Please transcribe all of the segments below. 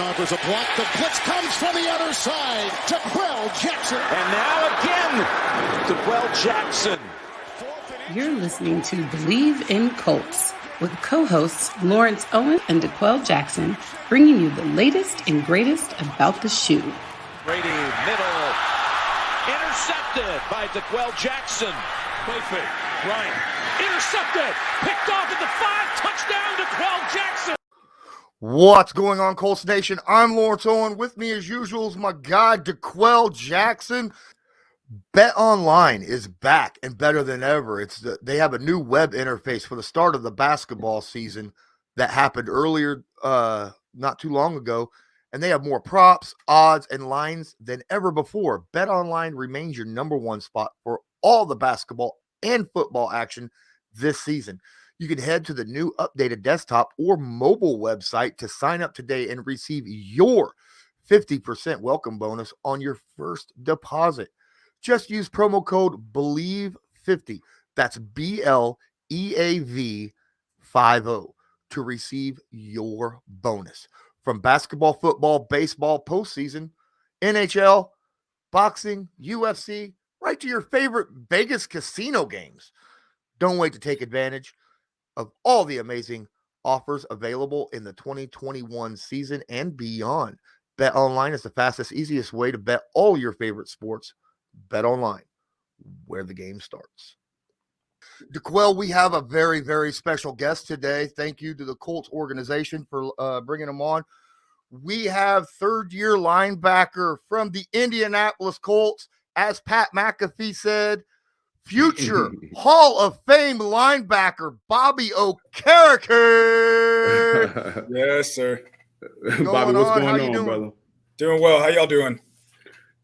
Offers a block. The blitz comes from the other side. Jaquel Jackson. And now again, Jaquel Jackson. You're listening to Believe in Colts with co-hosts Lawrence Owen and DeQuell Jackson, bringing you the latest and greatest about the shoe. Brady, middle, intercepted by DeQuell Jackson. Play fake, Bryant, intercepted, picked off at the 5, touchdown DeQuell Jackson. What's going on, Colts Nation? I'm Lawrence Owen. With me, as usual, is my guy, DeQuell Jackson. Bet Online is back and better than ever. They have a new web interface for the start of the basketball season that happened earlier, not too long ago, and they have more props, odds, and lines than ever before. Bet Online remains your number one spot for all the basketball and football action this season. You can head to the new updated desktop or mobile website to sign up today and receive your 50% welcome bonus on your first deposit. Just use promo code BELIEVE50. That's BLEAV50 to receive your bonus. From basketball, football, baseball, postseason, NHL, boxing, UFC, right to your favorite Vegas casino games. Don't wait to take advantage of all the amazing offers available in the 2021 season and beyond. Bet Online is the fastest, easiest way to bet all your favorite sports. Bet Online, where the game starts. DeQuell, we have a very, very special guest today. Thank you to the Colts organization for bringing him on. We have third-year linebacker from the Indianapolis Colts, as Pat McAfee said, future Hall of Fame linebacker Bobby Okereke. Yes, sir. Bobby, what's going on, brother? Doing well. How y'all doing?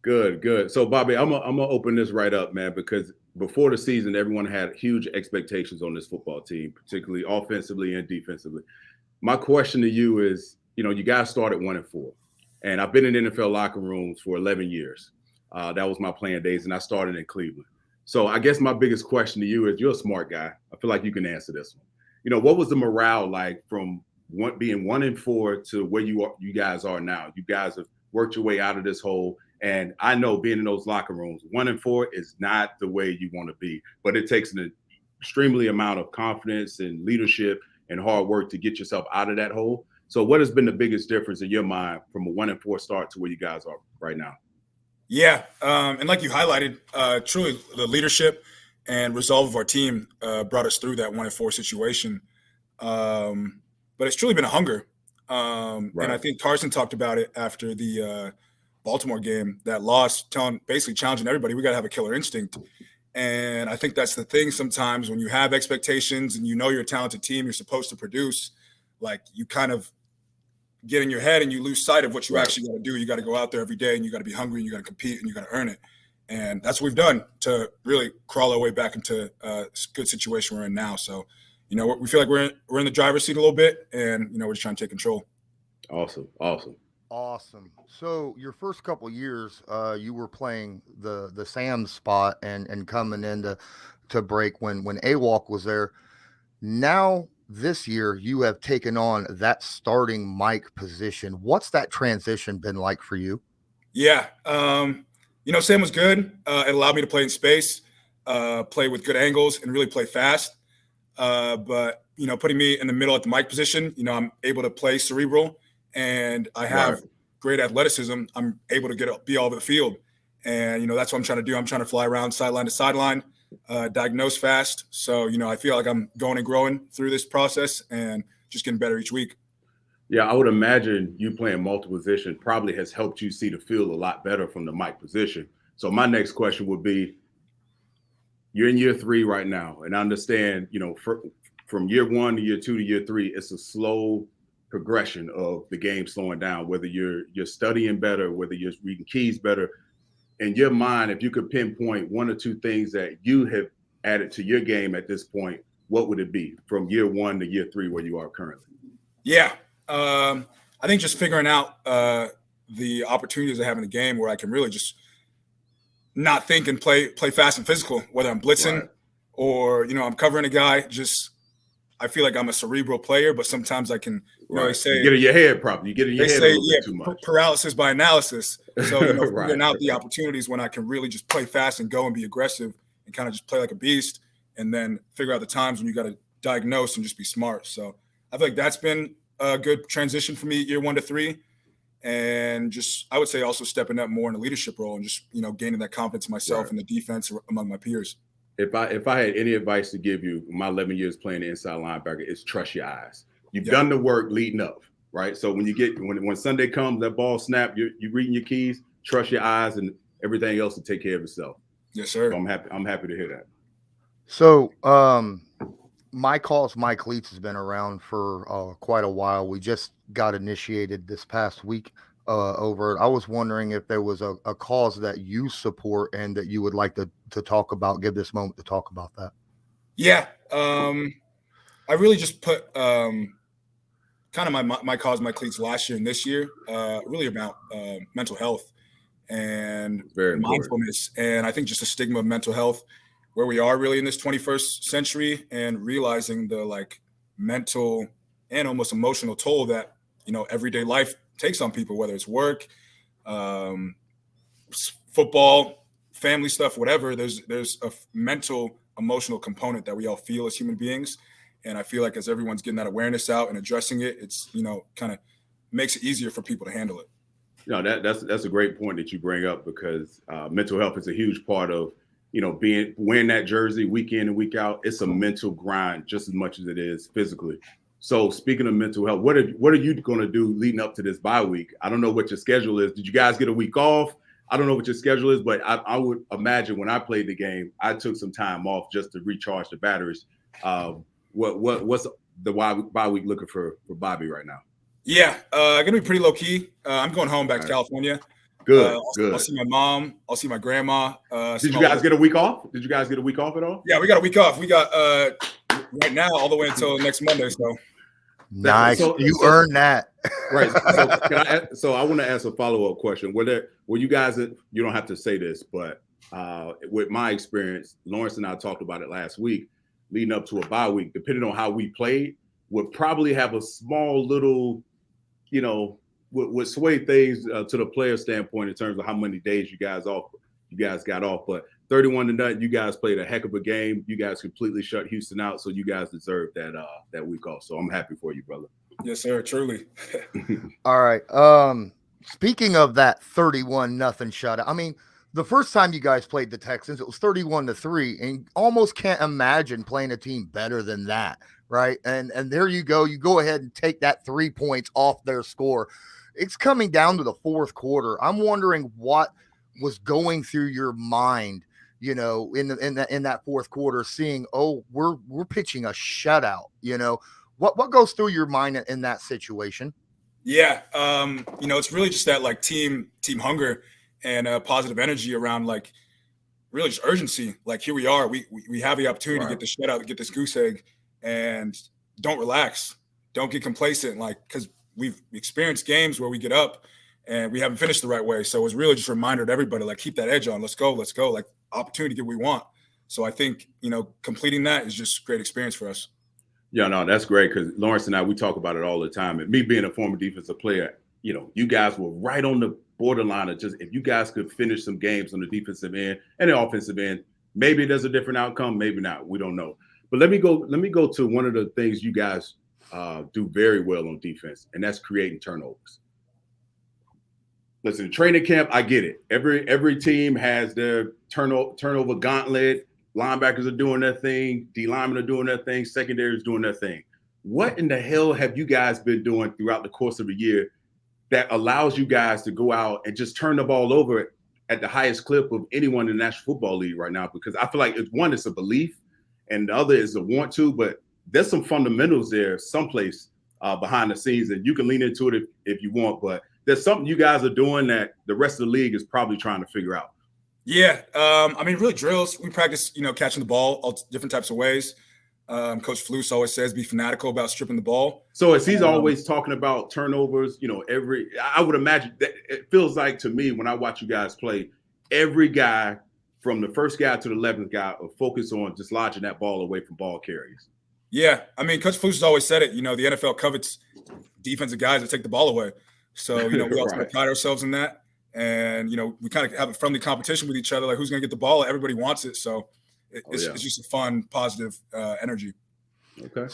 Good. So, Bobby, I'm gonna open this right up, man, because before the season, everyone had huge expectations on this football team, particularly offensively and defensively. My question to you is, you guys started 1-4, and I've been in NFL locker rooms for 11 years. That was my playing days, and I started in Cleveland. So I guess my biggest question to you is, you're a smart guy. I feel like you can answer this one. What was the morale like from being 1-4 to where you guys are now? You guys have worked your way out of this hole. And I know being in those locker rooms, 1-4 is not the way you want to be, but it takes an extremely amount of confidence and leadership and hard work to get yourself out of that hole. So what has been the biggest difference in your mind from a 1-4 start to where you guys are right now? Yeah. And like you highlighted, truly the leadership and resolve of our team brought us through that 1-4 situation. But it's truly been a hunger. Right. And I think Carson talked about it after the Baltimore game, that loss, basically challenging everybody. We got to have a killer instinct. And I think that's the thing sometimes when you have expectations and you're a talented team, you're supposed to produce, like you kind of get in your head and you lose sight of what you actually got to do. You got to go out there every day and you got to be hungry and you got to compete and you got to earn it. And that's what we've done to really crawl our way back into a good situation we're in now. So, we feel like we're in the driver's seat a little bit and, we're just trying to take control. Awesome. So your first couple of years, you were playing the Sam spot and coming in to break when AWalk was there. Now this year, you have taken on that starting Mike position. What's that transition been like for you? Yeah. Sam was good. It allowed me to play in space, play with good angles, and really play fast. But putting me in the middle at the Mike position, I'm able to play cerebral, and I have great athleticism. I'm able to be all over the field. And, that's what I'm trying to do. I'm trying to fly around sideline to sideline, diagnose fast. So, I feel like I'm going and growing through this process and just getting better each week. Yeah, I would imagine you playing multiple positions probably has helped you see the field a lot better from the Mike position. So my next question would be, you're in year 3 right now, and I understand, from year 1 to year 2 to year 3, it's a slow progression of the game slowing down, whether you're studying better, whether you're reading keys better. In your mind, if you could pinpoint 1 or 2 things that you have added to your game at this point, what would it be from year 1 to year 3 where you are currently? Yeah. I think just figuring out the opportunities I have in the game where I can really just not think and play fast and physical, whether I'm blitzing or, I'm covering a guy. Just I feel like I'm a cerebral player, but sometimes I can They say you get in your head probably. You get in your head a little bit too much. Paralysis by analysis. So figuring out the right. opportunities when I can really just play fast and go and be aggressive and kind of just play like a beast, and then figure out the times when you got to diagnose and just be smart. So I feel like that's been a good transition for me year 1 to 3. And just, I would say, also stepping up more in a leadership role and just, gaining that confidence in myself and the defense among my peers. If I had any advice to give you, my 11 years playing the inside linebacker, is trust your eyes. You've done the work leading up, right? So when Sunday comes, that ball snap, you're reading your keys, trust your eyes, and everything else will take care of itself. Yes, sir. So I'm happy to hear that. So Mike Leach has been around for quite a while. We just got initiated this past week over it. I was wondering if there was a cause that you support and that you would like to talk about, give this moment to talk about that. Yeah. I really just put kind of my cause, my cleats last year and this year, really about mental health and mindfulness. And I think just the stigma of mental health, where we are really in this 21st century, and realizing the mental and almost emotional toll that, everyday life takes on people, whether it's work, football, family stuff, whatever. There's a mental, emotional component that we all feel as human beings. And I feel like as everyone's getting that awareness out and addressing it, it's, kind of makes it easier for people to handle it. That's a great point that you bring up, because mental health is a huge part of, wearing that jersey week in and week out. It's a mental grind just as much as it is physically. So speaking of mental health, what are you going to do leading up to this bye week? I don't know what your schedule is. Did you guys get a week off? I don't know what your schedule is, but I would imagine when I played the game, I took some time off just to recharge the batteries. What's the bye week looking for Bobby right now? Yeah, gonna be pretty low key. I'm going home back to California. Good. I'll see my mom. I'll see my grandma. Did you guys get a week off? Did you guys get a week off at all? Yeah, we got a week off. We got right now all the way until next Monday. So nice. You earned that. Right. So I want to ask a follow-up question. Were you guys, you don't have to say this, but with my experience, Lawrence and I talked about it last week, leading up to a bye week, depending on how we played, would probably have a small little, would sway things to the player standpoint in terms of how many days you guys got off. But 31-0, you guys played a heck of a game. You guys completely shut Houston out, so you guys deserve that week off. So I'm happy for you, brother. Yes, sir. Truly. All right. Speaking of that 31-0 shutout, I mean, the first time you guys played the Texans, it was 31-3, and almost can't imagine playing a team better than that, right? And there you go. You go ahead and take that 3 points off their score. It's coming down to the fourth quarter. I'm wondering what was going through your mind, in that fourth quarter, seeing, we're pitching a shutout. What goes through your mind in that situation? Yeah, it's really just that team hunger and positive energy around really just urgency. Here we are, we have the opportunity to get this shutout, get this goose egg, and don't relax, don't get complacent, because we've experienced games where we get up and we haven't finished the right way. So it was really just a reminder to everybody, keep that edge on. Let's go. Opportunity to get what we want. So I think, completing that is just a great experience for us. Yeah, no, that's great, because Lawrence and I, we talk about it all the time. And me being a former defensive player, you guys were right on the borderline of just, if you guys could finish some games on the defensive end and the offensive end, maybe there's a different outcome, maybe not. We don't know. But let me go to one of the things you guys do very well on defense, and that's creating turnovers. Listen, training camp, I get it. Every team has their turnover gauntlet. Linebackers are doing their thing. D linemen are doing their thing. Secondary is doing their thing. What in the hell have you guys been doing throughout the course of a year that allows you guys to go out and just turn the ball over at the highest clip of anyone in the National Football League right now? Because I feel like it's a belief, and the other is a want to, but there's some fundamentals there someplace behind the scenes, and you can lean into it if you want, but there's something you guys are doing that the rest of the league is probably trying to figure out. Yeah. Really drills. We practice, catching the ball all different types of ways. Coach Flus always says be fanatical about stripping the ball. So as he's always talking about turnovers, I would imagine that it feels like to me when I watch you guys play, every guy from the first guy to the 11th guy are focused on just lodging that ball away from ball carriers. Yeah. Coach Flus has always said it, the NFL covets defensive guys that take the ball away. So, we also Right. pride ourselves in that. And, we kind of have a friendly competition with each other, like who's going to get the ball. Everybody wants it. So it's just a fun, positive energy. Okay.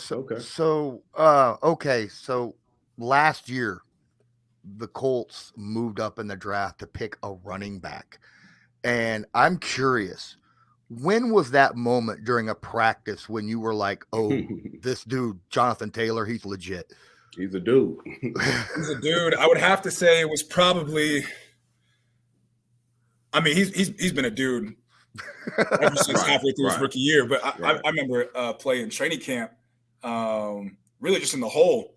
So last year, the Colts moved up in the draft to pick a running back. And I'm curious, when was that moment during a practice when you were like, oh, this dude, Jonathan Taylor, he's legit? He's a dude. He's a dude. I would have to say it was probably, I mean, he's been a dude ever since halfway through his rookie year. But I remember playing training camp, really just in the hole.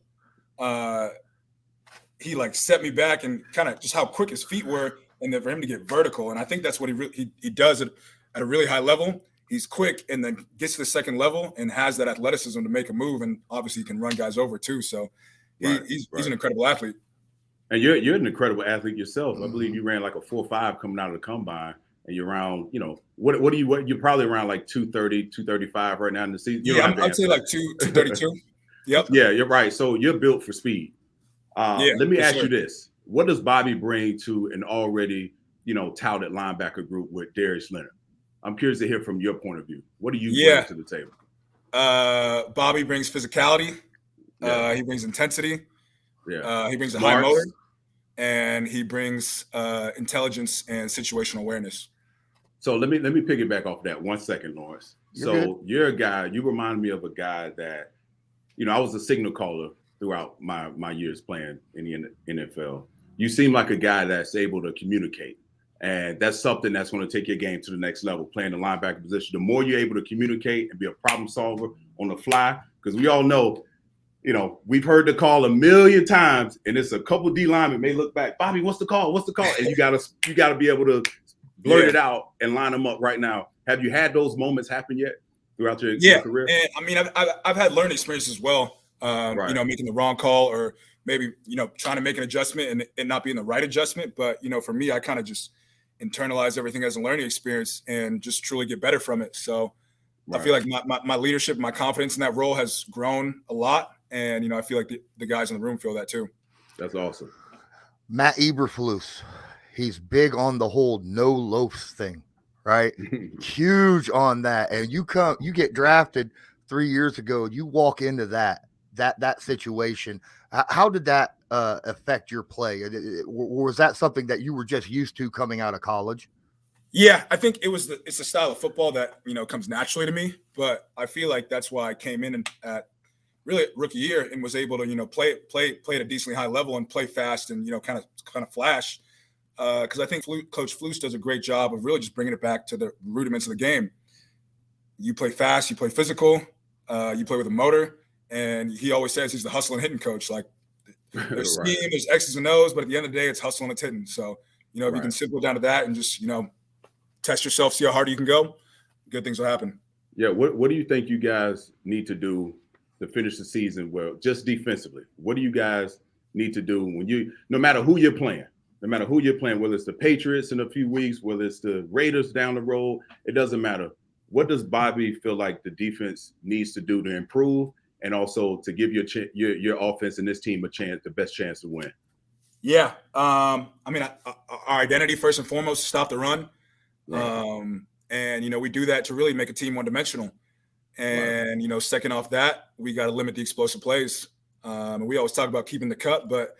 He like set me back and kind of just how quick his feet were, and then for him to get vertical. And I think that's what he does it at a really high level. He's quick and then gets to the second level and has that athleticism to make a move. And obviously he can run guys over too. So he's an incredible athlete. And you're an incredible athlete yourself. I believe you ran like a 4.5 coming out of the combine, and you're around, what you're probably around like 230, 235 right now in the season. I'd say like 232. Yep. Yeah, you're right. So you're built for speed. Let me ask you this. What does Bobby bring to an already, touted linebacker group with Darius Leonard? I'm curious to hear from your point of view. What do you bring to the table? Bobby brings physicality. He brings intensity. He brings a high motor, and he brings intelligence and situational awareness. So let me piggyback off that 1 second, Lawrence. You're a guy. You remind me of a guy that, I was a signal caller throughout my years playing in the NFL. You seem like a guy that's able to communicate. And that's something that's going to take your game to the next level, playing the linebacker position. The more you're able to communicate and be a problem solver on the fly, because we all know, we've heard the call a million times, and it's a couple D linemen may look back, Bobby, what's the call? What's the call? And you gotta be able to blurt it out and line them up right now. Have you had those moments happen yet throughout your career? And I mean, I've had learning experiences as well. Making the wrong call or maybe, trying to make an adjustment and not being the right adjustment. But, for me, I kind of just internalize everything as a learning experience and just truly get better from it. So I feel like my leadership, my confidence in that role has grown a lot. And, I feel like the guys in the room feel that too. That's awesome. Matt Eberflus, he's big on the whole no loafs thing, right? Huge on that. And you get drafted 3 years ago, you walk into that situation. How did that affect your play? Or was that something that you were just used to coming out of college? Yeah, I think it's a style of football that, comes naturally to me, but I feel like that's why I came in at really rookie year and was able to, play at a decently high level and play fast and, kind of flash. Because I think Coach Flus does a great job of really just bringing it back to the rudiments of the game. You play fast, you play physical, you play with a motor. And he always says he's the hustle and hitting coach. Like there's scheme, there's X's and O's, but at the end of the day, it's hustle and it's hitting. So, if you can simple it down to that and just, test yourself, see how hard you can go, good things will happen. Yeah. What do you think you guys need to do to finish the season well, just defensively? What do you guys need to do when no matter who you're playing, whether it's the Patriots in a few weeks, whether it's the Raiders down the road, it doesn't matter. What does Bobby feel like the defense needs to do to improve? And also to give your offense and this team the best chance to win. Yeah. I mean, our identity, first and foremost, is stop the run. Right. And, we do that to really make a team one-dimensional. And, second off that, we got to limit the explosive plays. We always talk about keeping the cut, but,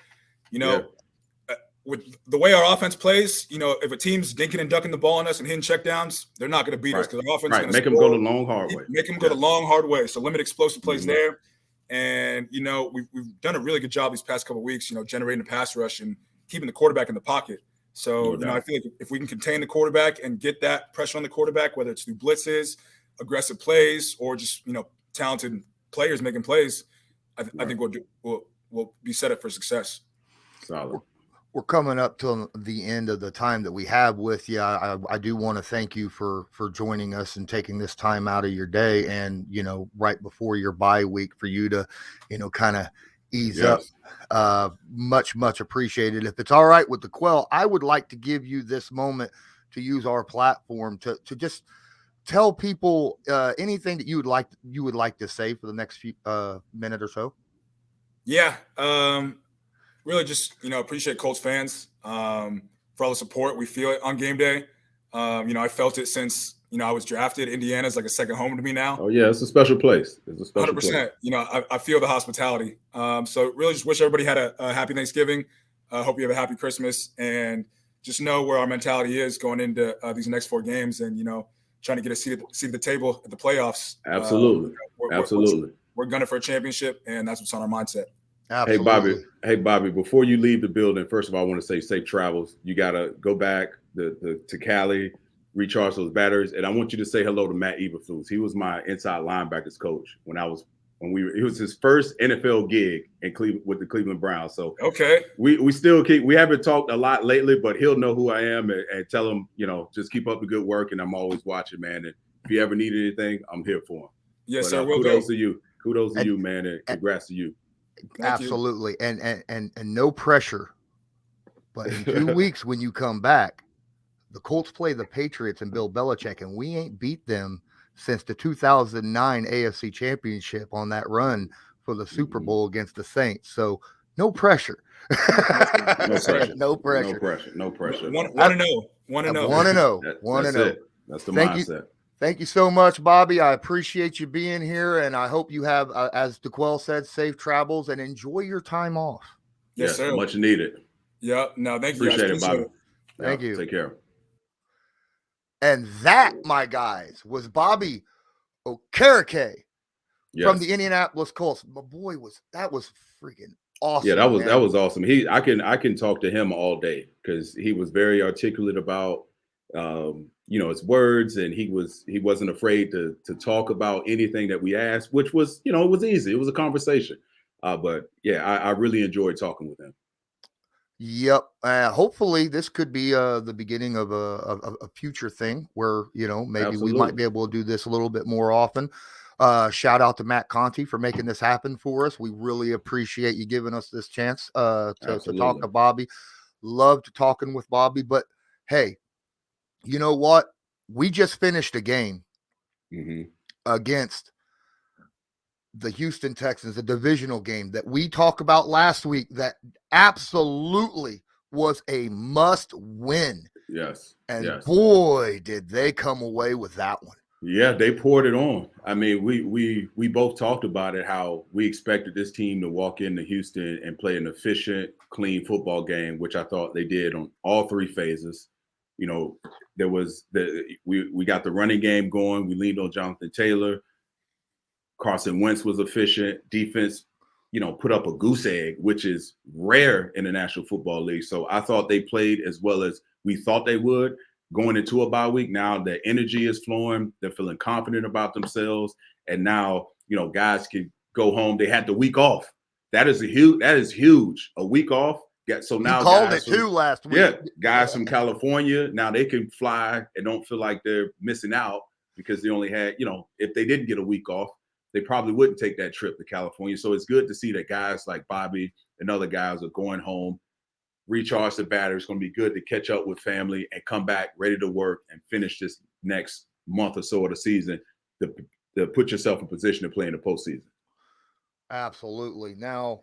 with the way our offense plays, if a team's dinking and ducking the ball on us and hitting checkdowns, they're not going to beat us because our offense is going to make them go the long, hard way. Make them go the long, hard way. So limit explosive plays there. And, we've done a really good job these past couple of weeks, generating a pass rush and keeping the quarterback in the pocket. So, I feel like if we can contain the quarterback and get that pressure on the quarterback, whether it's through blitzes, aggressive plays, or just, talented players making plays, I think we'll be set up for success. Solid. We're coming up to the end of the time that we have with you. I do want to thank you for joining us and taking this time out of your day and, right before your bye week for you to, kind of ease up. Much, much appreciated. If it's all right with the Quell, I would like to give you this moment to use our platform to just tell people anything that you would like to say for the next few minute or so. Yeah. Really just, appreciate Colts fans for all the support. We feel it on game day. I felt it since, I was drafted. Indiana's like a second home to me now. Oh, yeah, it's a special place. It's a special 100%. place. I feel the hospitality. So really just wish everybody had a happy Thanksgiving. Hope you have a happy Christmas, and just know where our mentality is going into these next 4 games, and, trying to get a seat at the table at the playoffs. Absolutely. Absolutely. We're gunning for a championship, and that's what's on our mindset. Absolutely. Hey, Bobby, before you leave the building, first of all, I want to say safe travels. You got to go back to Cali, recharge those batteries. And I want you to say hello to Matt Eberflus. He was my inside linebackers coach it was his first NFL gig in Cleveland with the Cleveland Browns. So okay, we haven't talked a lot lately, but he'll know who I am, and tell him, just keep up the good work. And I'm always watching, man. And if you ever need anything, I'm here for him. Yes, sir. Kudos to you. Kudos to you, man. And congrats to you. Absolutely. And no pressure. But in 2 weeks, when you come back, the Colts play the Patriots and Bill Belichick, and we ain't beat them since the 2009 AFC Championship on that run for the Super Bowl against the Saints. So no pressure. No pressure. No pressure. 1-0. 1-0. That's the mindset. Thank you so much, Bobby. I appreciate you being here, and I hope you have, as DeQuell said, safe travels and enjoy your time off. Yes, sir. Much needed. Yeah. No, thank you. Appreciate it, Bobby. Thank you. Take care. And that, my guys, was Bobby Okereke from the Indianapolis Colts. My boy, that was freaking awesome. Yeah, that was awesome. I can talk to him all day because he was very articulate about his words, and he wasn't afraid to talk about anything that we asked, which was, it was easy. It was a conversation. But yeah, I really enjoyed talking with him. Yep. Hopefully this could be the beginning of a future thing where, maybe Absolutely. we might be able to do this a little bit more often. Shout out to Matt Conti for making this happen for us. We really appreciate you giving us this chance to talk to Bobby. Loved talking with Bobby, but hey, you know what? We just finished a game against the Houston Texans, a divisional game that we talked about last week that absolutely was a must win. Yes. And boy, did they come away with that one. Yeah, they poured it on. I mean, we both talked about it, how we expected this team to walk into Houston and play an efficient, clean football game, which I thought they did on all 3 phases. There was we got the running game going. We leaned on Jonathan Taylor. Carson Wentz was efficient. Defense, put up a goose egg, which is rare in the National Football League. So I thought they played as well as we thought they would going into a bye week. Now the energy is flowing. They're feeling confident about themselves. And now, guys can go home. They had the week off. That is huge. A week off. So now you called it too last week. Yeah, guys from California, now they can fly and don't feel like they're missing out because they only had, if they didn't get a week off, they probably wouldn't take that trip to California. So it's good to see that guys like Bobby and other guys are going home, recharge the battery. It's going to be good to catch up with family and come back ready to work and finish this next month or so of the season to put yourself in position to play in the postseason. Absolutely. Now,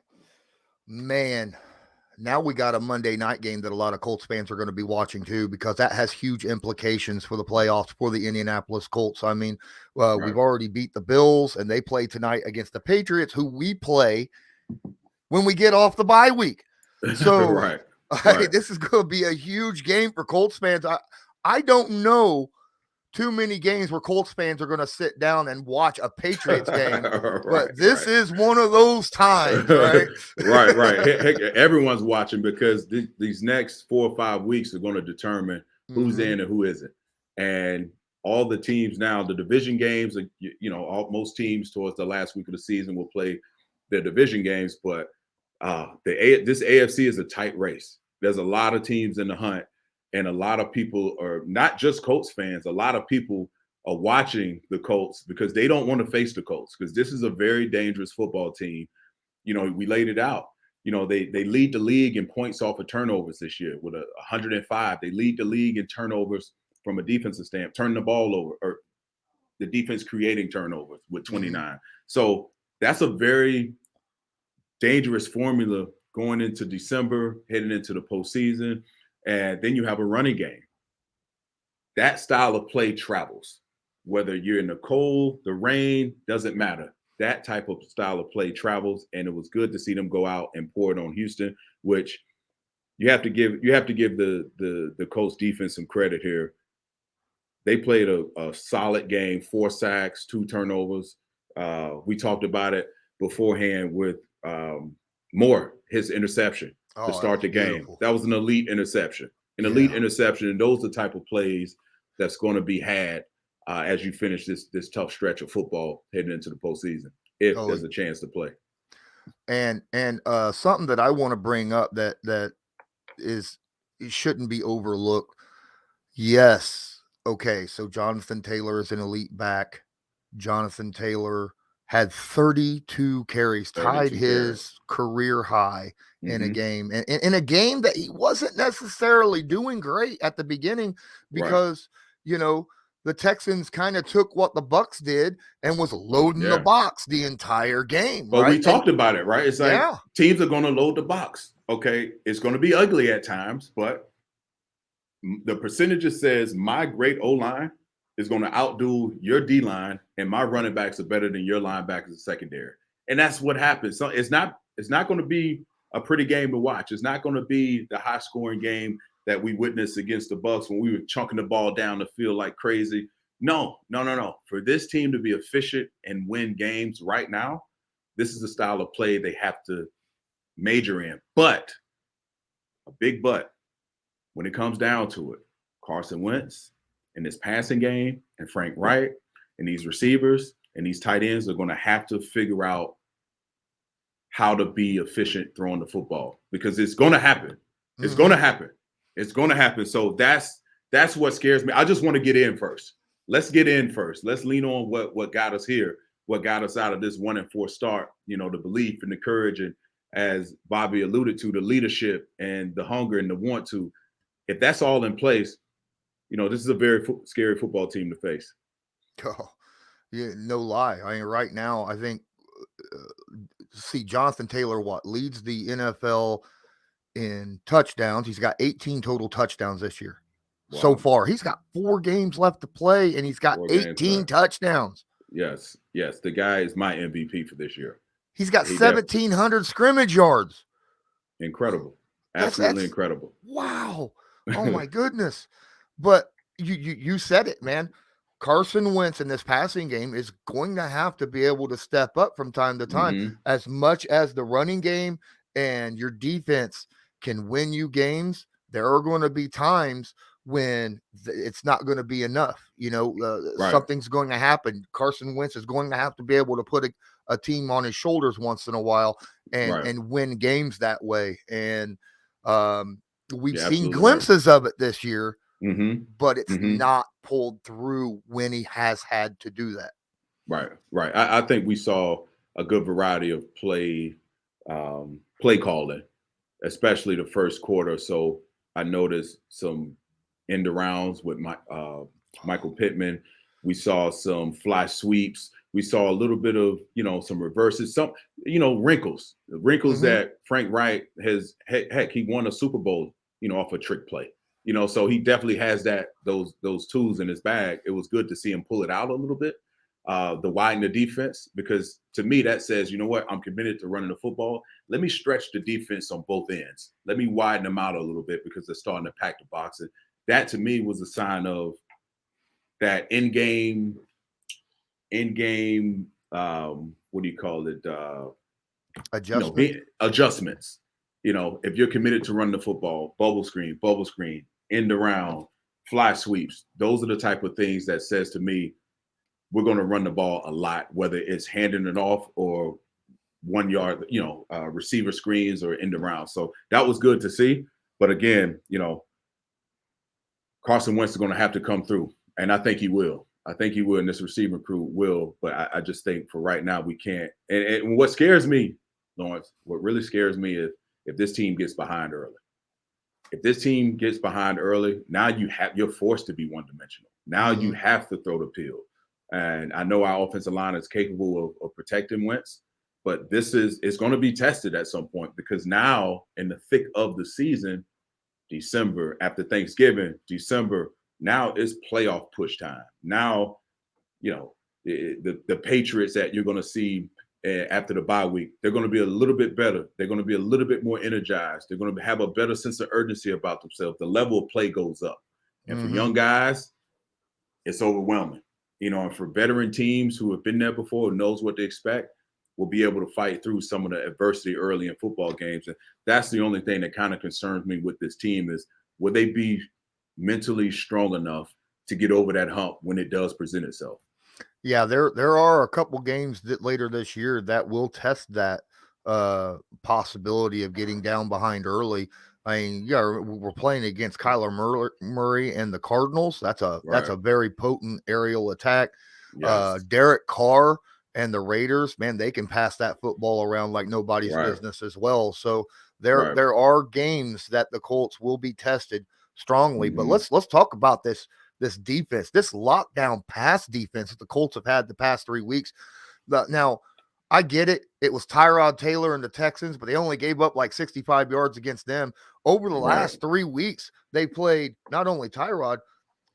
man, now we got a Monday night game that a lot of Colts fans are going to be watching too, because that has huge implications for the playoffs for the Indianapolis Colts. I mean, we've already beat the Bills and they play tonight against the Patriots, who we play when we get off the bye week. So this is going to be a huge game for Colts fans. I don't know too many games where Colts fans are going to sit down and watch a Patriots game, but this is one of those times, right? right. Heck, everyone's watching because these next 4 or 5 weeks are going to determine who's in and who isn't. And all the teams now, the division games, most teams towards the last week of the season will play their division games, but this AFC is a tight race. There's a lot of teams in the hunt. And a lot of people are not just Colts fans. A lot of people are watching the Colts because they don't want to face the Colts because this is a very dangerous football team. We laid it out. They lead the league in points off of turnovers this year with 105. They lead the league in turnovers from a defensive standpoint, turning the ball over, or the defense creating turnovers with 29. So that's a very dangerous formula going into December, heading into the postseason, and then you have a running game. That style of play travels. Whether you're in the cold, the rain, doesn't matter. That type of style of play travels, and it was good to see them go out and pour it on Houston, which you have to give the Colts defense some credit here. They played a solid game, 4 sacks, 2 turnovers. We talked about it beforehand with Moore, his interception to start the game. Beautiful. That was an elite interception. Interception, and those are the type of plays that's going to be had as you finish this tough stretch of football heading into the postseason, if there's a chance to play. And something that I want to bring up that it shouldn't be overlooked. Yes. Okay. So Jonathan Taylor is an elite back. Jonathan Taylor had 32 carries, tied his career high in a game, and in a game that he wasn't necessarily doing great at the beginning because, the Texans kind of took what the Bucs did and was loading the box the entire game. But we talked about it, right? It's like teams are going to load the box. Okay, it's going to be ugly at times, but the percentages says my great O-line is going to outdo your D-line, and my running backs are better than your linebackers and secondary. And that's what happens. So it's not going to be a pretty game to watch. It's not going to be the high-scoring game that we witnessed against the Bucs when we were chunking the ball down the field like crazy. No. For this team to be efficient and win games right now, this is the style of play they have to major in. But, a big but, when it comes down to it, Carson Wentz and this passing game and Frank Wright and these receivers and these tight ends are going to have to figure out how to be efficient throwing the football, because it's going to happen. It's going to happen. It's going to happen. So that's what scares me. I just want to get in first. Let's get in first. Let's lean on what got us here, what got us out of this 1-4 start, the belief and the courage, and as Bobby alluded to, the leadership and the hunger and the want to. If that's all in place, this is a very scary football team to face. Oh, yeah, no lie. I mean, right now, I think, Jonathan Taylor, leads the NFL in touchdowns. He's got 18 total touchdowns this year. Wow. So far. He's got 4 games left to play, and he's got 18 touchdowns. Yes. The guy is my MVP for this year. He's got 1,700 scrimmage yards. Incredible. Absolutely incredible. Wow. Oh, my goodness. But you said it, man. Carson Wentz in this passing game is going to have to be able to step up from time to time. As much as the running game and your defense can win you games, there are going to be times when it's not going to be enough. Something's going to happen. Carson Wentz is going to have to be able to put a team on his shoulders once in a while and win games that way. And we've seen glimpses of it this year, but it's not pulled through when he has had to do that. Right. I think we saw a good variety of play calling, especially the first quarter. So I noticed some end arounds with Michael Pittman. We saw some fly sweeps. We saw a little bit of, some reverses, some, wrinkles that Frank Wright has. Heck, he won a Super Bowl, off a trick play. So he definitely has those tools in his bag. It was good to see him pull it out a little bit, the widen the defense, because to me that says, you know what, I'm committed to running the football. Let me stretch the defense on both ends. Let me widen them out a little bit because they're starting to pack the box. And that to me was a sign of that in-game, what do you call it? Adjustments. If you're committed to running the football, bubble screen, end around, fly sweeps, those are the type of things that says to me, we're going to run the ball a lot, whether it's handing it off or 1 yard, receiver screens or end around. So that was good to see. But again, Carson Wentz is going to have to come through, and I think he will. And this receiver crew will. But I just think for right now we can't. And what scares me, Lawrence, what really scares me is if this team gets behind early. If this team gets behind early, now you're forced to be one-dimensional. Now you have to throw the pill. And I know our offensive line is capable of protecting Wentz, But it's going to be tested at some point, because now in the thick of the season, December, after Thanksgiving, December, now it's playoff push time. Now, the Patriots that you're going to see after the bye week, they're going to be a little bit better. They're going to be a little bit more energized. They're going to have a better sense of urgency about themselves. The level of play goes up. And for young guys, it's overwhelming. And for veteran teams who have been there before, who knows what to expect, will be able to fight through some of the adversity early in football games. And that's the only thing that kind of concerns me with this team is, will they be mentally strong enough to get over that hump when it does present itself? Yeah, there are a couple games that later this year that will test that possibility of getting down behind early. I mean, yeah, we're playing against Kyler Murray and the Cardinals. That's a very potent aerial attack. Yes. Derek Carr and the Raiders, man, they can pass that football around like nobody's business as well. So there are games that the Colts will be tested strongly. But let's talk about this defense, this lockdown pass defense that the Colts have had the past 3 weeks. Now, I get it. It was Tyrod Taylor and the Texans, but they only gave up like 65 yards against them. Over the last 3 weeks, they played not only Tyrod,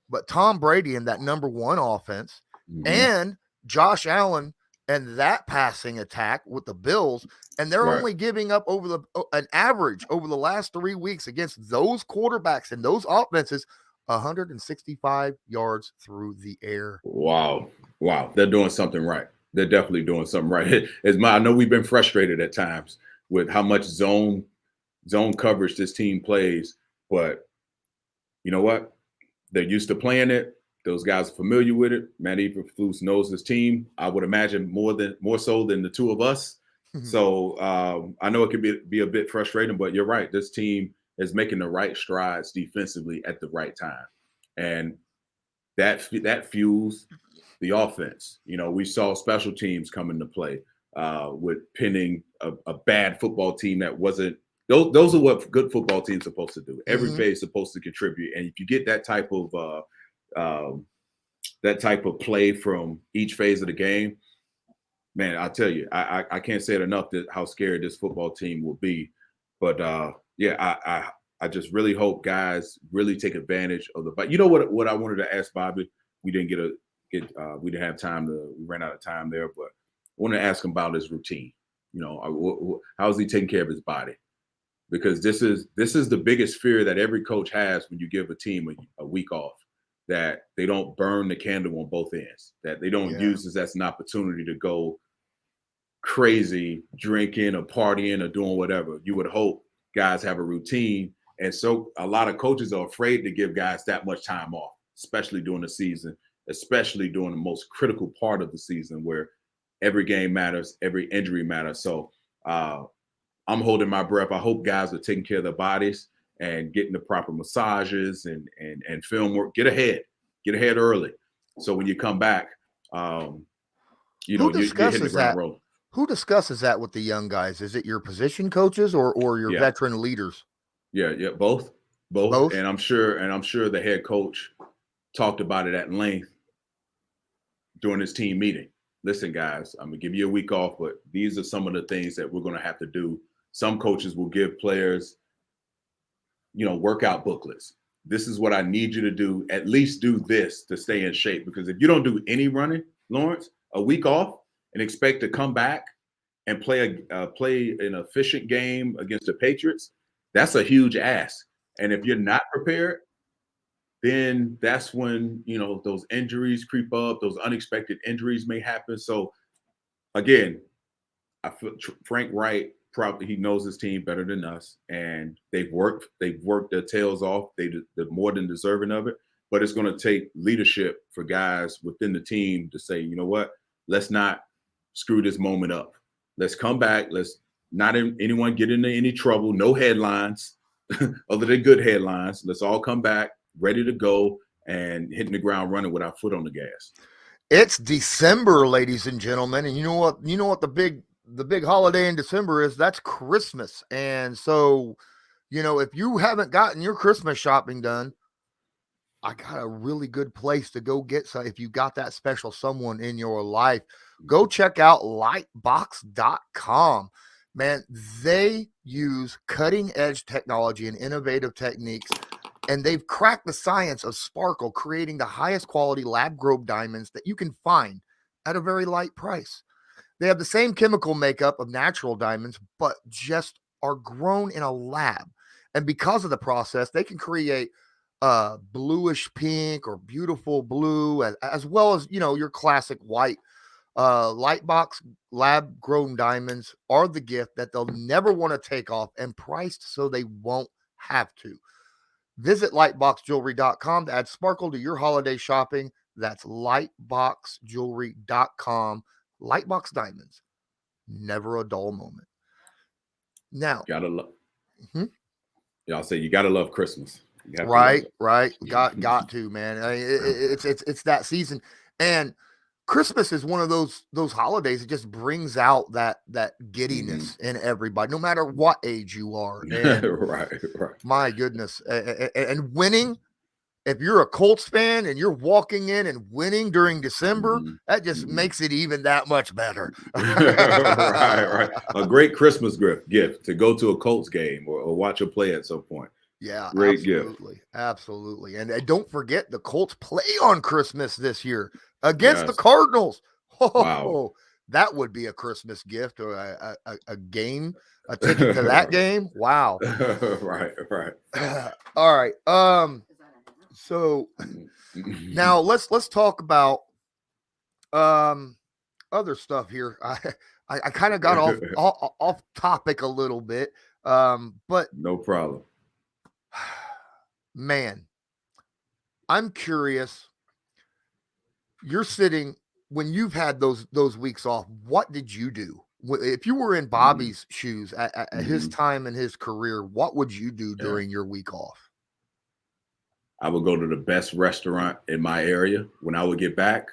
but Tom Brady in that number one offense and Josh Allen and that passing attack with the Bills. And they're only giving up an average over the last 3 weeks against those quarterbacks and those offenses, 165 yards through the air. Wow. They're doing something right. They're definitely doing something right. I know we've been frustrated at times with how much zone coverage this team plays, but you know what? They're used to playing it. Those guys are familiar with it. Matt Eberflus knows his team, I would imagine more so than the two of us. So I know it could be a bit frustrating, but you're right. This team is making the right strides defensively at the right time. And that fuels the offense. We saw special teams come into play with pinning a bad football team that wasn't. Those are what good football teams are supposed to do. Every phase is supposed to contribute. And if you get that type of play from each phase of the game, man, I'll tell you, I can't say it enough that how scary this football team will be. But I just really hope guys really take advantage of the. But you know what I wanted to ask Bobby, we didn't we didn't have time we ran out of time there, but I wanted to ask him about his routine. How is he taking care of his body? Because this is the biggest fear that every coach has when you give a team a week off, that they don't burn the candle on both ends, that they don't use this as an opportunity to go crazy, drinking or partying or doing whatever. You would hope guys have a routine. And so a lot of coaches are afraid to give guys that much time off, especially during the season, especially during the most critical part of the season where every game matters, every injury matters. So I'm holding my breath. I hope guys are taking care of their bodies and getting the proper massages and film work. Get ahead early. So when you come back, you're hitting the ground rolling. Who discusses that with the young guys? Is it your position coaches or your veteran leaders? Yeah, both. And I'm sure the head coach talked about it at length during his team meeting. Listen, guys, I'm gonna give you a week off, but these are some of the things that we're gonna have to do. Some coaches will give players, workout booklets. This is what I need you to do. At least do this to stay in shape. Because if you don't do any running, Lawrence, a week off and expect to come back and play an efficient game against the Patriots, that's a huge ask. And if you're not prepared, then that's when, those injuries creep up, those unexpected injuries may happen. So again, I feel Frank Wright, probably he knows his team better than us, and they've worked their tails off. They're more than deserving of it, but it's going to take leadership for guys within the team to say, you know what, let's not screw this moment up. Let's come back. Let's not anyone get into any trouble. No headlines other than good headlines. Let's all come back ready to go and hitting the ground running with our foot on the gas. It's December, ladies and gentlemen, and you know what the big holiday in December is? That's Christmas. And so, if you haven't gotten your Christmas shopping done, I got a really good place to go get some. If you got that special someone in your life, go check out lightbox.com. Man, they use cutting edge technology and innovative techniques, and they've cracked the science of sparkle, creating the highest quality lab grown diamonds that you can find at a very light price. They have the same chemical makeup of natural diamonds, but just are grown in a lab. And because of the process, they can create bluish pink or beautiful blue, as well as, your classic white. Lightbox lab grown diamonds are the gift that they'll never want to take off, and priced so they won't have to. Visit lightboxjewelry.com to add sparkle to your holiday shopping. That's lightboxjewelry.com. Lightbox diamonds, never a dull moment. Now, Gotta love. Mhm. Y'all say you gotta love Christmas. You have to love right, it. right, got to, man. I mean, it's that season, and Christmas is one of those holidays that just brings out that giddiness in everybody, no matter what age you are. And Right. my goodness, and winning. If you're a Colts fan and you're walking in and winning during December, that just makes it even that much better. Right. A great Christmas gift to go to a Colts game or watch a play at some point. Yeah, Great gift. Absolutely. And don't forget, the Colts play on Christmas this year against the Yes. Cardinals. Wow. That would be a Christmas gift, or a game, a ticket to that game. Wow. Right. All right. So now let's talk about other stuff here. I kind of got off topic a little bit, but no problem. Man, I'm curious. You're sitting when you've had those weeks off. What did you do? If you were in Bobby's shoes at his time in his career, what would you do during your week off? I would go to the best restaurant in my area when I would get back.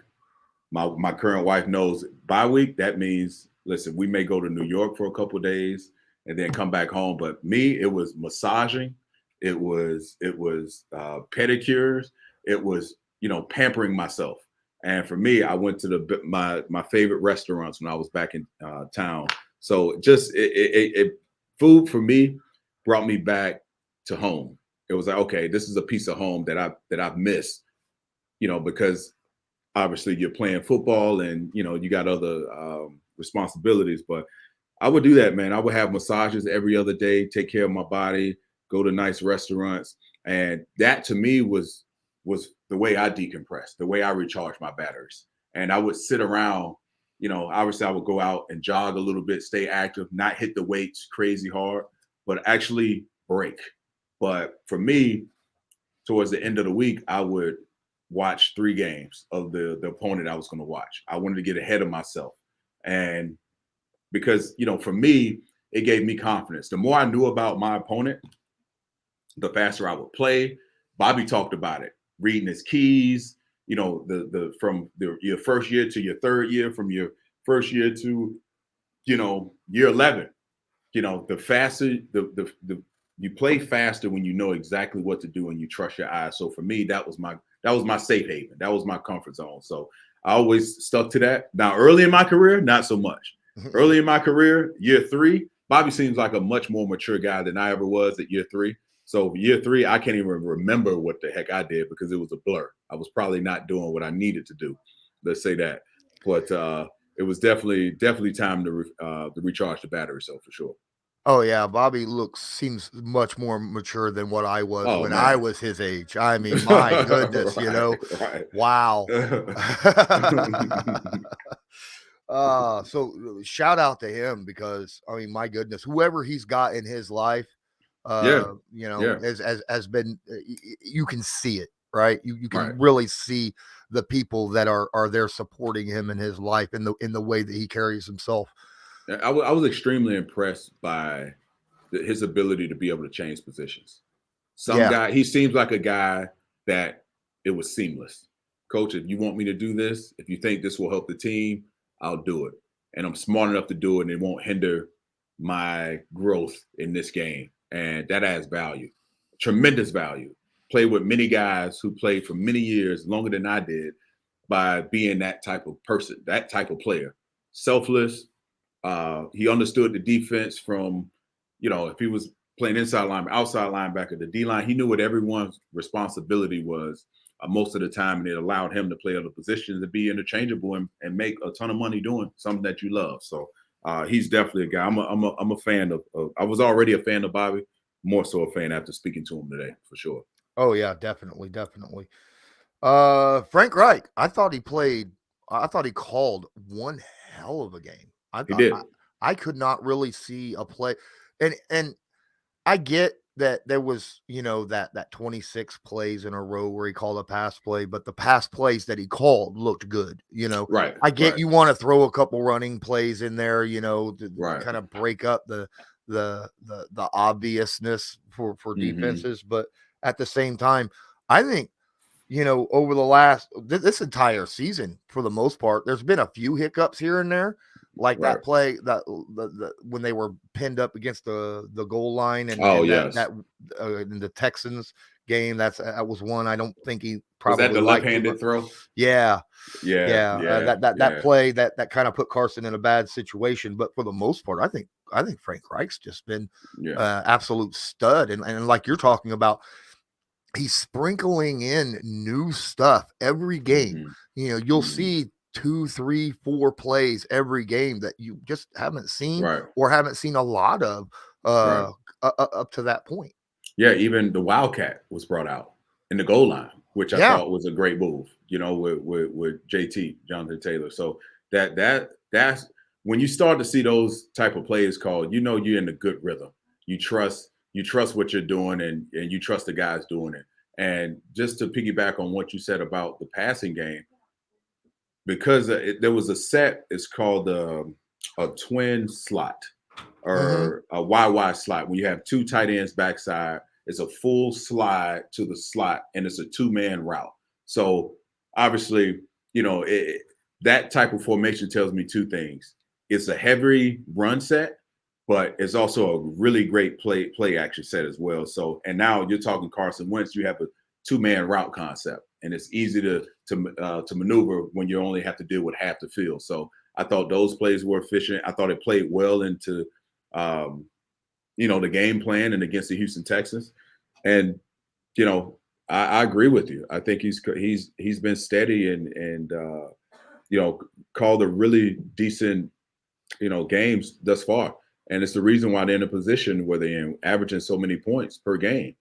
My current wife knows bye week. That means, listen, we may go to New York for a couple of days and then come back home. But me, it was massaging. It was pedicures. It was, pampering myself. And for me, I went to my favorite restaurants when I was back in town. So just food for me brought me back to home. It was like, okay, this is a piece of home that I've missed, because obviously you're playing football and, you got other responsibilities. But I would do that, man. I would have massages every other day, take care of my body, go to nice restaurants. And that to me was the way I decompressed, the way I recharged my batteries. And I would sit around, obviously I would go out and jog a little bit, stay active, not hit the weights crazy hard, but actually break. But for me, towards the end of the week, I would watch 3 games of the opponent I was going to watch. I wanted to get ahead of myself. And because, for me, it gave me confidence. The more I knew about my opponent, the faster I would play. Bobby talked about it, reading his keys, from your first year to your third year, from your first year to, year 11, the faster, you play faster when you know exactly what to do and you trust your eyes. So for me, that was my safe haven. That was my comfort zone. So I always stuck to that. Now, early in my career, not so much. Early in my career, year 3, Bobby seems like a much more mature guy than I ever was at year 3. So year 3, I can't even remember what the heck I did because it was a blur. I was probably not doing what I needed to do. Let's say that. But it was definitely time to recharge the battery. So for sure. Oh yeah, Bobby seems much more mature than what I was when man. I was his age. I mean, my goodness, Right. Wow. So shout out to him because I mean, my goodness, whoever he's got in his life, has been. You can see it, right? You can really see the people that are there supporting him in his life in the way that he carries himself. I was extremely impressed by his ability to be able to change positions. Guy, he seems like a guy that it was seamless. Coach, if you want me to do this, if you think this will help the team, I'll do it. And I'm smart enough to do it and it won't hinder my growth in this game. And that adds value, tremendous value. played with many guys who played for many years, longer than I did, by being that type of person, that type of player. Selfless. He understood the defense from, if he was playing inside linebacker, outside linebacker, the D-line, he knew what everyone's responsibility was most of the time, and it allowed him to play other positions and be interchangeable and make a ton of money doing something that you love. So he's definitely a guy. I'm a fan of. I was already a fan of Bobby, more so a fan after speaking to him today, for sure. Oh yeah, definitely. Frank Reich, I thought he called one hell of a game. He did. I could not really see a play, and I get that there was, that 26 plays in a row where he called a pass play, but the pass plays that he called looked good. Right. I get right. you want to throw a couple running plays in there, to Right. kind of break up the obviousness for defenses, but at the same time, I think, over the last this entire season, for the most part, there's been a few hiccups here and there, like that play that the when they were pinned up against the goal line, and that in the Texans game, that was one. I don't think he probably was that the left-handed throw. Yeah. That Yeah. play that kind of put Carson in a bad situation, but for the most part, I think Frank Reich's just been absolute stud, and like you're talking about, he's sprinkling in new stuff every game. You'll see 2, 3, 4 plays every game that you just haven't seen or haven't seen a lot of up to that point. Yeah, even the Wildcat was brought out in the goal line, which I thought was a great move, with JT, Jonathan Taylor. So that's when you start to see those type of plays called, you're in a good rhythm. You trust what you're doing, and you trust the guys doing it. And just to piggyback on what you said about the passing game, because there was a set, it's called a twin slot or a YY slot. When you have two tight ends backside, it's a full slide to the slot, and it's a 2-man route. So obviously, that type of formation tells me two things. It's a heavy run set, but it's also a really great play action set as well. So, and now you're talking Carson Wentz, you have a 2-man route concept, and it's easy to maneuver when you only have to deal with half the field. So I thought those plays were efficient. I thought it played well into, the game plan and against the Houston Texans. And, I agree with you. I think he's been steady and called a really decent, games thus far. And it's the reason why they're in a position where they're averaging so many points per game.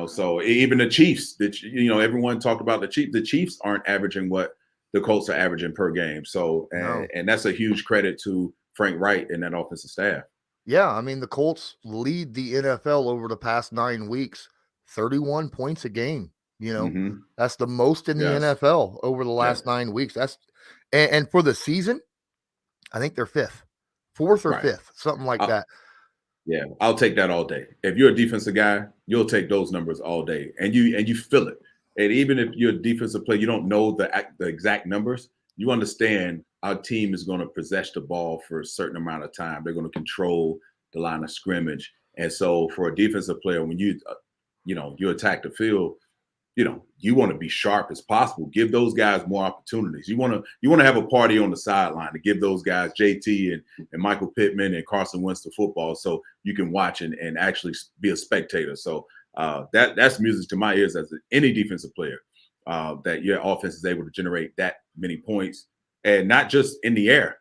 So even the Chiefs, everyone talked about the Chiefs. The Chiefs aren't averaging what the Colts are averaging per game. So, and that's a huge credit to Frank Reich and that offensive staff. Yeah, I mean, the Colts lead the NFL over the past 9 weeks, 31 points a game. That's the most in the NFL over the last 9 weeks. And for the season, I think they're 4th or 5th, something like that. Yeah, I'll take that all day. If you're a defensive guy, you'll take those numbers all day, and you feel it. And even if you're a defensive player, you don't know the exact numbers. You understand our team is going to possess the ball for a certain amount of time. They're going to control the line of scrimmage, and so for a defensive player, when you attack the field, you want to be sharp as possible. Give those guys more opportunities. You want to have a party on the sideline to give those guys JT and Michael Pittman and Carson Wentz the football, so you can watch and actually be a spectator. So that's music to my ears as any defensive player, that your offense is able to generate that many points, and not just in the air.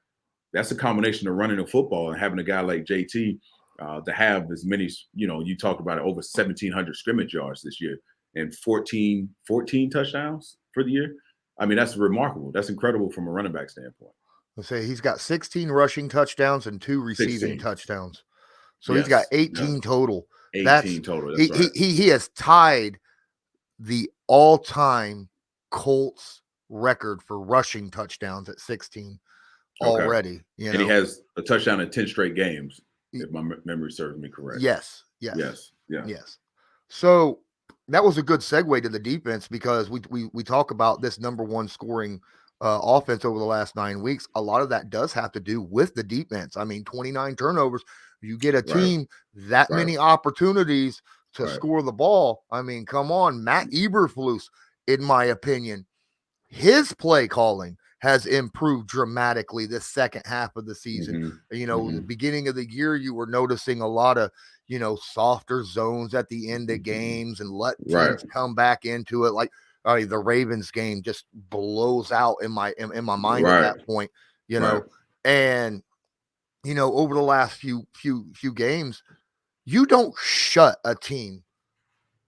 That's a combination of running the football and having a guy like JT to have as many. You talked about it, over 1,700 scrimmage yards this year. And 14 touchdowns for the year. I mean, that's remarkable. That's incredible from a running back standpoint. Let's say he's got 16 rushing touchdowns and 2 receiving touchdowns. So he's got 18 total. 18 total. That's right. He has tied the all-time Colts record for rushing touchdowns at 16 already. And he has a touchdown in 10 straight games, if my memory serves me correct. Yes. So that was a good segue to the defense, because we talk about this number one scoring offense over the last 9 weeks. A lot of that does have to do with the defense. I mean, 29 turnovers. You get a team that many opportunities to score the ball. I mean, come on, Matt Eberflus, in my opinion, his play calling has improved dramatically this second half of the season. The beginning of the year, you were noticing a lot of, softer zones at the end of games and let teams come back into it. Like the Ravens game just blows out in my mind at that point, and, over the last few games, you don't shut a team,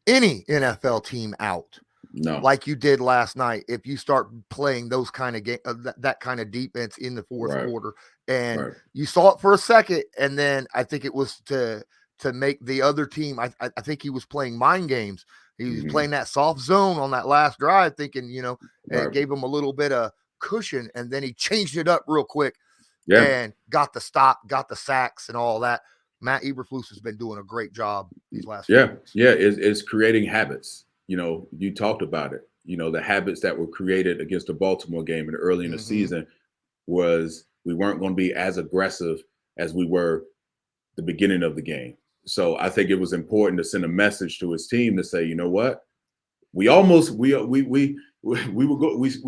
any NFL team out. No, like you did last night. If you start playing those kind of game, that kind of defense in the fourth quarter, and you saw it for a second, and then I think it was to make the other team. I think he was playing mind games. He was playing that soft zone on that last drive, thinking it gave him a little bit of cushion, and then he changed it up real quick, and got the stop, got the sacks, and all that. Matt Eberflus has been doing a great job these last few weeks. It's creating habits. You talked about it. The habits that were created against the Baltimore game and early in the season was we weren't going to be as aggressive as we were the beginning of the game. So I think it was important to send a message to his team to say, you know what, we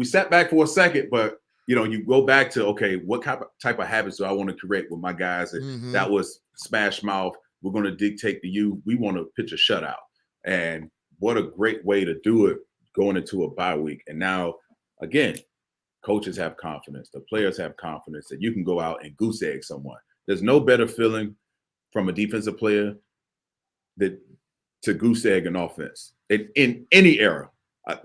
sat back for a second, but you go back to, okay, what type of habits do I want to create with my guys? That was smash mouth. We're going to dictate to you. We want to pitch a shutout. And what a great way to do it going into a bye week. And now, again, coaches have confidence. The players have confidence that you can go out and goose egg someone. There's no better feeling from a defensive player to goose egg an offense in any era.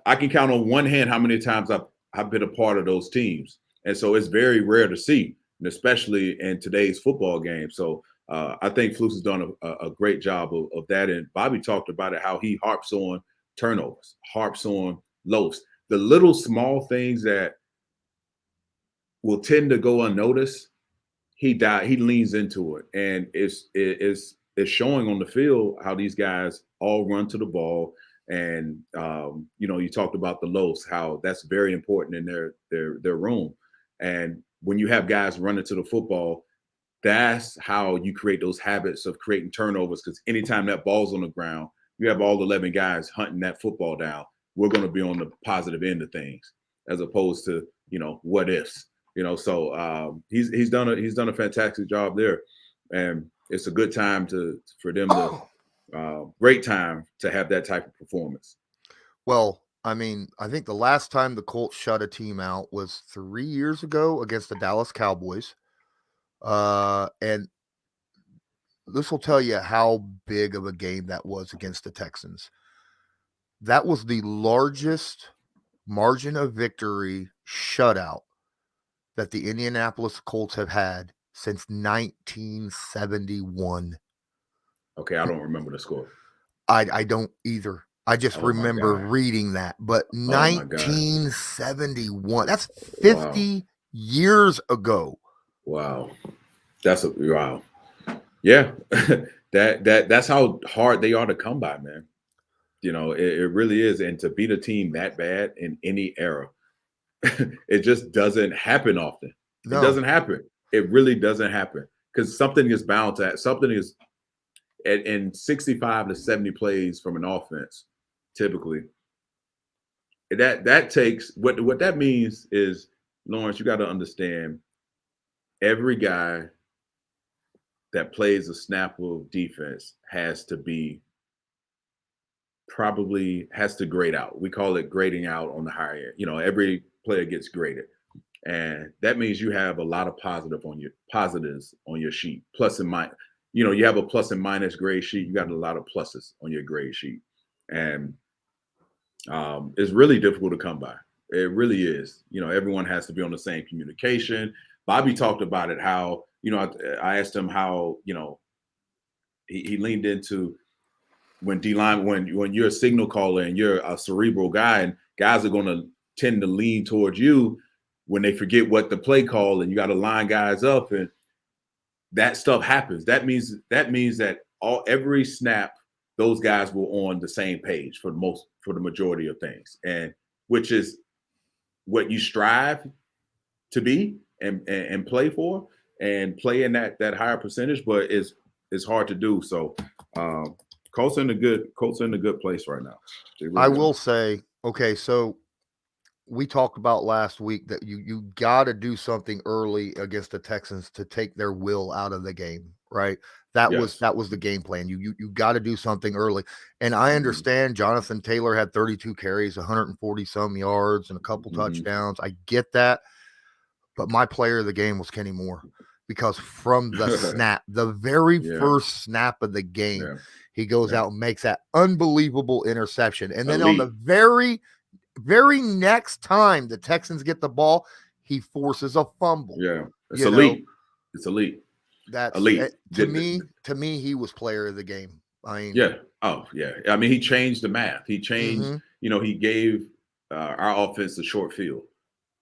I can count on one hand how many times I've been a part of those teams. And so it's very rare to see, and especially in today's football game. So I think Flus has done a great job of that. And Bobby talked about it, how he harps on turnovers, harps on loafs, the little small things that will tend to go unnoticed. He leans into it, and it's showing on the field how these guys all run to the ball. And you talked about the loafs, how that's very important in their room. And when you have guys running to the football, that's how you create those habits of creating turnovers. Because anytime that ball's on the ground, you have all 11 guys hunting that football down. We're going to be on the positive end of things, as opposed to what ifs. So he's done a fantastic job there, and it's a good time for them to great time to have that type of performance. Well, I mean, I think the last time the Colts shut a team out was 3 years ago against the Dallas Cowboys. And this will tell you how big of a game that was against the Texans. That was the largest margin of victory shutout that the Indianapolis Colts have had since 1971. Okay, I don't remember the score. I don't either. I just remember reading that. But 1971, that's 50 years ago. Wow. Wow. Yeah. that's how hard they are to come by, man. It really is. And to beat a team that bad in any era, it just doesn't happen often. No. It doesn't happen. It really doesn't happen, because something is bound to something is in 65 to 70 plays from an offense, typically. That takes what that means is, Lawrence, you got to understand, every guy that plays a snap of defense has to grade out. We call it grading out on the higher end. Every player gets graded. And that means you have a lot of positives on your sheet. Plus and minus. You have a plus and minus grade sheet. You got a lot of pluses on your grade sheet. And it's really difficult to come by. It really is. Everyone has to be on the same communication. Bobby talked about it, how, I asked him how, he leaned into when D-line, when you're a signal caller and you're a cerebral guy, and guys are going to tend to lean towards you when they forget what the play call, and you got to line guys up, and that stuff happens. That means that every snap, those guys were on the same page for the majority of things, and which is what you strive to be and play for, and play in that higher percentage, but it's hard to do. So Colts in a good place right now. Really I will say, okay, so we talked about last week that you got to do something early against the Texans to take their will out of the game, right? That was the game plan. You got to do something early. And I understand Jonathan Taylor had 32 carries, 140 some yards, and a couple touchdowns. I get that. But my player of the game was Kenny Moore, because from the snap, the very first snap of the game, he goes out and makes that unbelievable interception. And then on the very next time the Texans get the ball, he forces a fumble. Yeah, it's elite. It's elite. That's elite. To me, he was player of the game. I mean, yeah. Oh, yeah. I mean, he changed the math. He changed. He gave our offense a short field,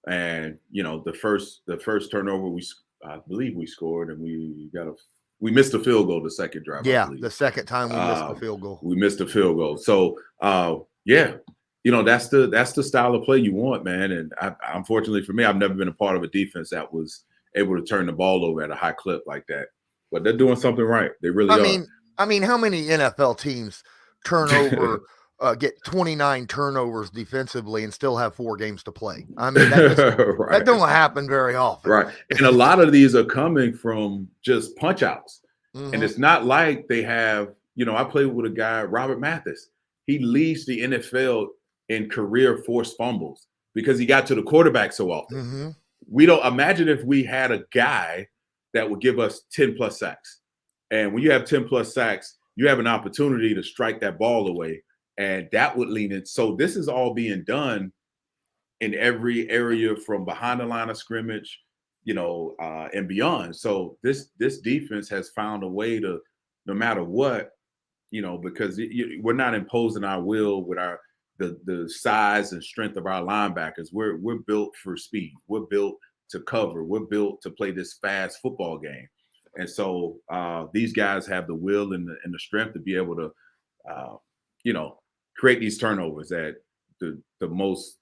and the first turnover I believe we scored, and we missed a field goal the second drive. Yeah, the second time we missed the field goal. We missed a field goal. So that's the style of play you want, man. And unfortunately for me, I've never been a part of a defense that was able to turn the ball over at a high clip like that. But they're doing something right. They really are. I mean, how many NFL teams turn over, get 29 turnovers defensively and still have 4 games to play? I mean, that don't happen very often. Right. And a lot of these are coming from just punch outs. And it's not like they have, I played with a guy, Robert Mathis. He leads the NFL in career forced fumbles because he got to the quarterback so often. We don't imagine if we had a guy that would give us 10 plus sacks. And when you have 10 plus sacks, you have an opportunity to strike that ball away, and that would lean in. So this is all being done in every area from behind the line of scrimmage, and beyond. So this defense has found a way to, no matter what, because we're not imposing our will with the size and strength of our linebackers. We're built for speed. We're built to cover. We're built to play this fast football game. And so these guys have the will and the strength to be able to, create these turnovers at the most,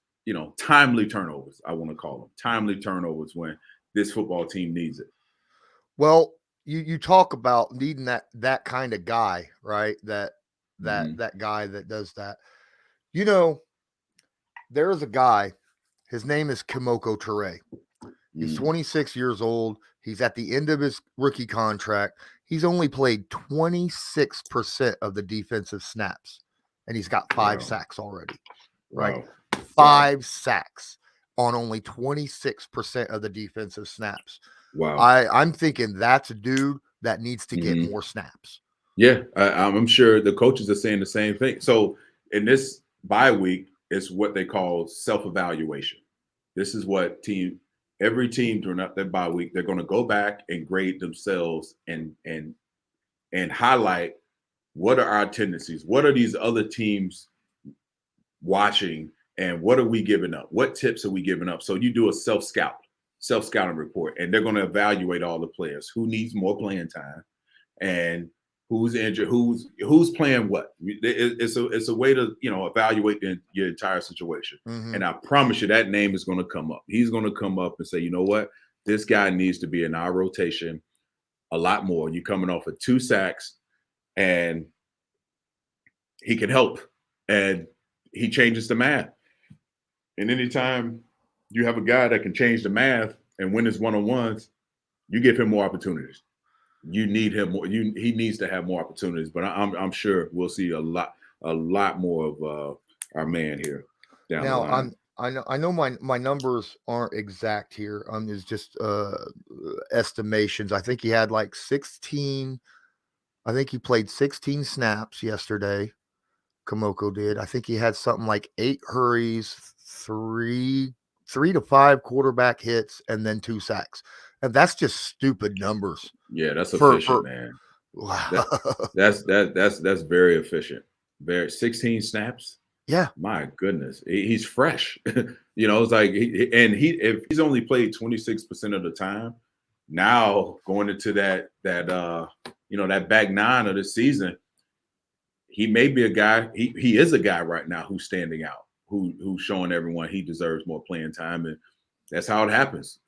timely turnovers, I want to call them. Timely turnovers when this football team needs it. Well, you talk about needing that kind of guy, right? That guy that does that. There's a guy, his name is Kimoko Toure. He's 26 years old. He's at the end of his rookie contract. He's only played 26% of the defensive snaps, and he's got 5 sacks already, right? Wow. 5 sacks on only 26% of the defensive snaps. Wow. I'm thinking that's a dude that needs to get more snaps. Yeah, I'm sure the coaches are saying the same thing. So in this bye week, it's what they call self-evaluation. This is what every team during their bye week, they're going to go back and grade themselves and highlight what are our tendencies, what are these other teams watching, and what are we giving up? What tips are we giving up? So you do a self-scouting report, and they're going to evaluate all the players who needs more playing time and who's injured, who's playing what. It's a way to evaluate your entire situation. And I promise you that name is going to come up. He's going to come up and say, you know what, this guy needs to be in our rotation a lot more. You're coming off of 2 sacks, and he can help, and he changes the math. And anytime you have a guy that can change the math and win his one-on-ones, you give him more opportunities. You need him more. He needs to have more opportunities. But I'm sure we'll see a lot more of our man here down the line. I know my numbers aren't exact here. It's just estimations. I think he had like 16. I think he played 16 snaps yesterday. Kimoko did. I think he had something like 8 hurries, 3 to 5 quarterback hits, and then 2 sacks. And that's just stupid numbers. Yeah, that's efficient, man. Wow. That's very efficient. 16 snaps. Yeah. My goodness. He's fresh. It's like if he's only played 26% of the time, now going into that back 9 of the season, he may be a guy, he is a guy right now who's standing out, who's showing everyone he deserves more playing time. And that's how it happens,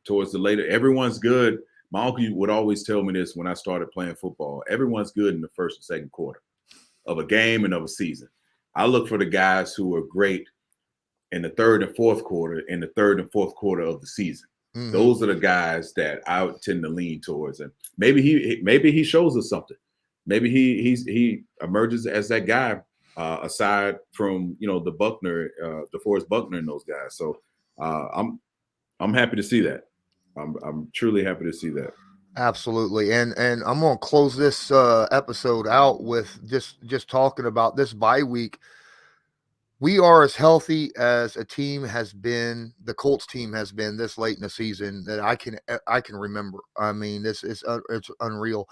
towards the later. Everyone's good. My uncle would always tell me this when I started playing football. Everyone's good in the first and second quarter. of a game and of a season. I look for the guys who are great in the third and fourth quarter, in the third and fourth quarter of the season. Mhm. Those are the guys that I would tend to lean towards. And maybe he shows us something. Maybe he emerges as that guy, aside from the Buckner, DeForest Buckner and those guys. So I'm happy to see that. I'm truly happy to see that. Absolutely. And I'm going to close this episode out with just talking about this bye week. We are as healthy as a team has been, the Colts team has been this late in the season that I can remember. I mean, this is it's unreal.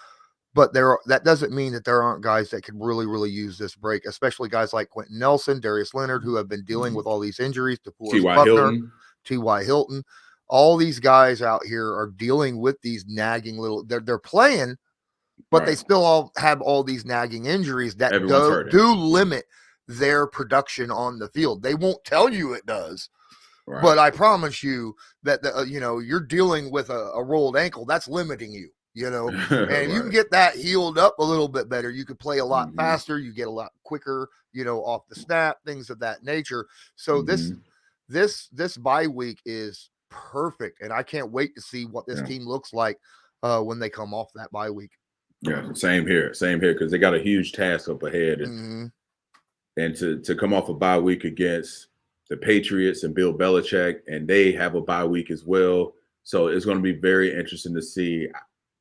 But that doesn't mean that there aren't guys that could really, really use this break, especially guys like Quentin Nelson, Darius Leonard, who have been dealing with all these injuries, DeForest Buckner, T.Y. Hilton. All these guys out here are dealing with these nagging they're playing, but they still all have all these nagging injuries that do limit their production on the field. They won't tell you it does, but I promise you that you're dealing with a rolled ankle that's limiting you. And you can get that healed up a little bit better. You could play a lot faster. You get a lot quicker, off the snap, things of that nature. So this bye week is perfect, and I can't wait to see what this team looks like when they come off that bye week. Yeah, same here, because they got a huge task up ahead, and to come off a bye week against the Patriots and Bill Belichick, and they have a bye week as well. So it's going to be very interesting to see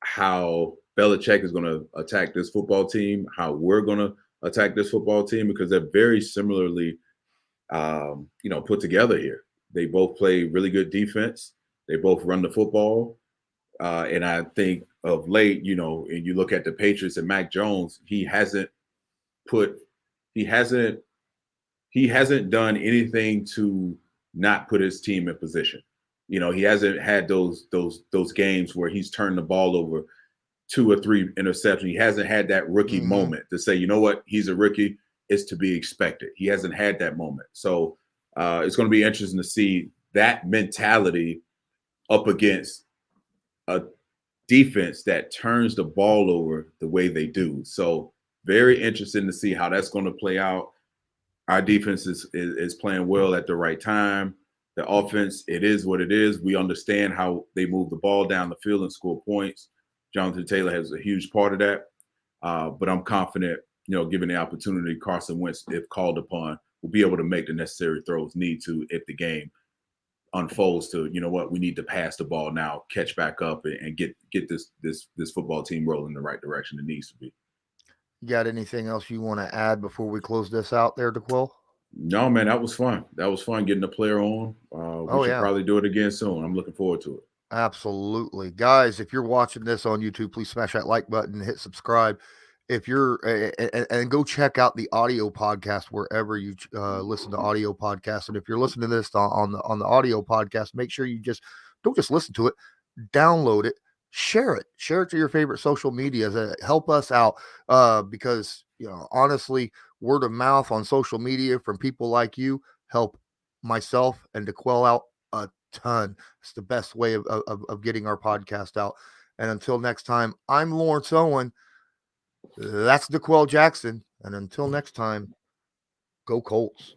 how Belichick is going to attack this football team, how we're going to attack this football team, because they're very similarly, put together here. They both play really good defense. They both run the football. And I think of late, and you look at the Patriots and Mac Jones, he hasn't done anything to not put his team in position. He hasn't had those games where he's turned the ball over 2 or 3 interceptions. He hasn't had that rookie moment to say, you know what, he's a rookie. It's to be expected. He hasn't had that moment. So it's going to be interesting to see that mentality up against a defense that turns the ball over the way they do. So very interesting to see how that's going to play out. Our defense is playing well at the right time. The offense, it is what it is. We understand how they move the ball down the field and score points. Jonathan Taylor has a huge part of that. But I'm confident, given the opportunity, Carson Wentz, if called upon, will be able to make the necessary throws need to if the game unfolds to, we need to pass the ball now, catch back up, and get this football team rolling in the right direction it needs to be. You got anything else you want to add before we close this out there, DeQuill? No, man, that was fun. That was fun getting the player on. We should probably do it again soon. I'm looking forward to it. Absolutely. Guys, if you're watching this on YouTube, please smash that like button, hit subscribe. If you're and go check out the audio podcast wherever you listen to audio podcasts. And if you're listening to this on the audio podcast, make sure you don't just listen to it, download it, share it to your favorite social media. Help us out because honestly, word of mouth on social media from people like you help myself and DeQuell out a ton. It's the best way of getting our podcast out. And until next time, I'm Lawrence Owen. That's DeQuell Jackson. And until next time, go Colts.